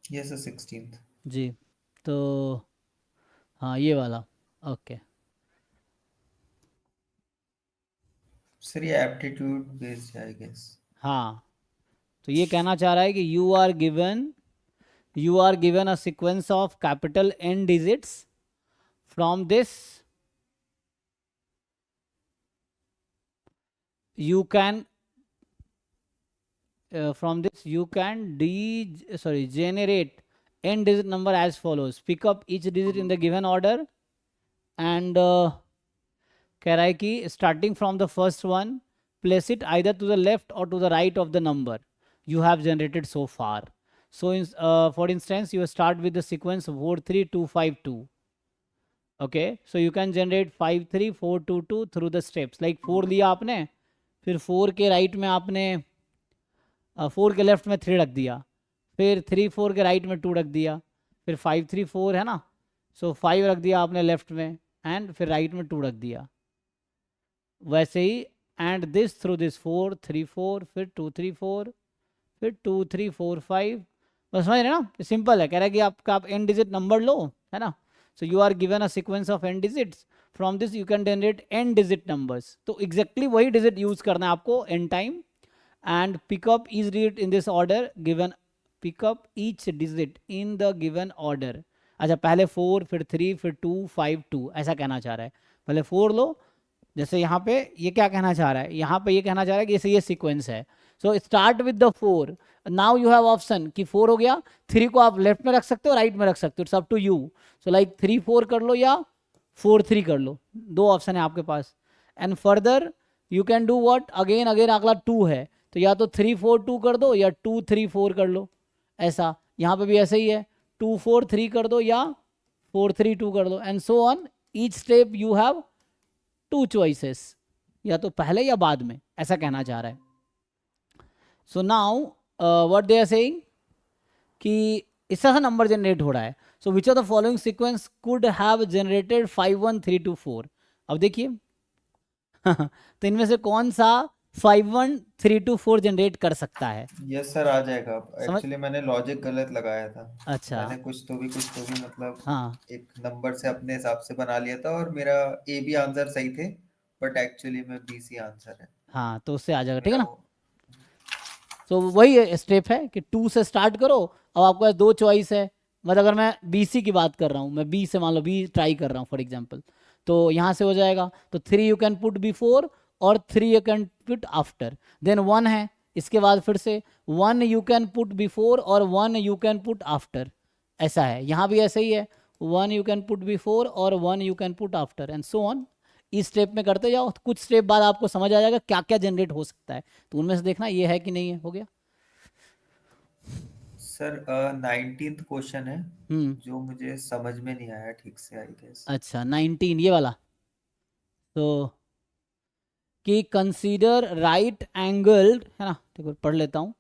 ये sir 16th। जी। तो हाँ ये वाला। ओके। सर ये एप्टीट्यूड बेस्ड है आई गेस। हाँ, तो ये कहना चाह रहा है कि you are given a sequence of capital N digits from this you can from this you can generate n digit number as follows. Pick up each digit in the given order and कह रहा है कि starting from the first one place it either to the left or to the right of the number you have generated so far. So for instance you start with the sequence 43252. Okay, so you can generate 53422 through the steps like 4 लिया आपने, फिर 4 के right में आपने 4 के left में 3 रख दिया, फिर 3 4 के राइट में 2 रख दिया, फिर 5 3 4 है ना, सो 5 रख दिया आपने लेफ्ट में एंड फिर राइट में 2 रख दिया। वैसे ही एंड दिस थ्रू दिस 4 3 4 फिर 2 3 4 फिर 2 3 4 5। बस समझ रहे ना, सिंपल है, कह रहा है कि आपका आप एन डिजिट नंबर लो, है ना। So you are given a sequence of N digits, from this you can generate N digit numbers. तो एग्जैक्टली वही डिजिट यूज करना है आपको N time and pick up each digit in this order given, pick up each digit in the given order। अच्छा, पहले 4 फिर 3 फिर 2 5 2 ऐसा कहना चाह रहा है। पहले 4 लो, जैसे यहाँ पे ये क्या कहना चाह रहा है, यहाँ पे ये कहना चाह रहा है कि जैसे ये सीक्वेंस है, so start with the 4। Now you have option कि 4 हो गया, 3 को आप लेफ्ट में रख सकते हो, राइट में रख सकते हो, it's up to you. So like 3 4 कर लो या 4 3 कर लो, दो ऑप्शन है आपके पास। And further you can do what, again again अगला 2 है, तो या तो 3 4 2 कर दो या 2 3 4 कर लो। ऐसा यहाँ पे भी ऐसे ही है, 2 4 3 कर दो या 4 3 2 कर दो, and so on. Each step you have 2 choices, या तो पहले या बाद में, ऐसा कहना चाह रहा है। So now what they are saying कि इस तरह से नंबर जनरेट हो रहा है। So which of the following sequence could have generated 5 1 3 2 4। अब देखिए तो इनमें से कौन सा 5 1 3 2 4 जनरेट कर सकता है, यस सर आ जाएगा। समझ। एक्चुअली मैंने लॉजिक गलत लगाया था। अच्छा। मैंने कुछ तो भी मतलब हाँ एक नंबर से अपने हिसाब से बना लिया था और मेरा ए बी आंसर सही थे, बट एक्चुअली में बी सी आंसर है हाँ, तो उससे आ जाएगा, ठीक है मेरा ना। वो। तो वही स्टेप है कि 2 से स्टार्ट करो। अब आपके पास दो चॉइस है, मतलब अगर मैं बी सी की बात कर रहा हूँ, मैं बी से मान लो बी ट्राई कर रहा हूँ फॉर एग्जाम्पल, तो यहाँ से हो जाएगा, तो 3 यू कैन पुट बिफोर और 3 you can put after. Then 1 है, इसके बाद फिर से 1 यू कैन पुट बिफोर और 1 यू कैन पुट आफ्टर। ऐसा है, यहाँ भी ऐसा ही है, 1 यू कैन पुट बिफोर और 1 you can put after and so on. इस स्टेप में करते जाओ, कुछ स्टेप बाद आपको समझ आ जाएगा क्या क्या जनरेट हो सकता है, तो उनमें से देखना ये है कि नहीं है। हो गया। सर 19th क्वेश्चन है हम्म। जो मुझे समझ में नहीं आया ठीक से आई गेस। अच्छा, 19 ये वाला, तो कि कंसीडर राइट एंगल्ड, है ना, देखो पढ़ लेता हूँ।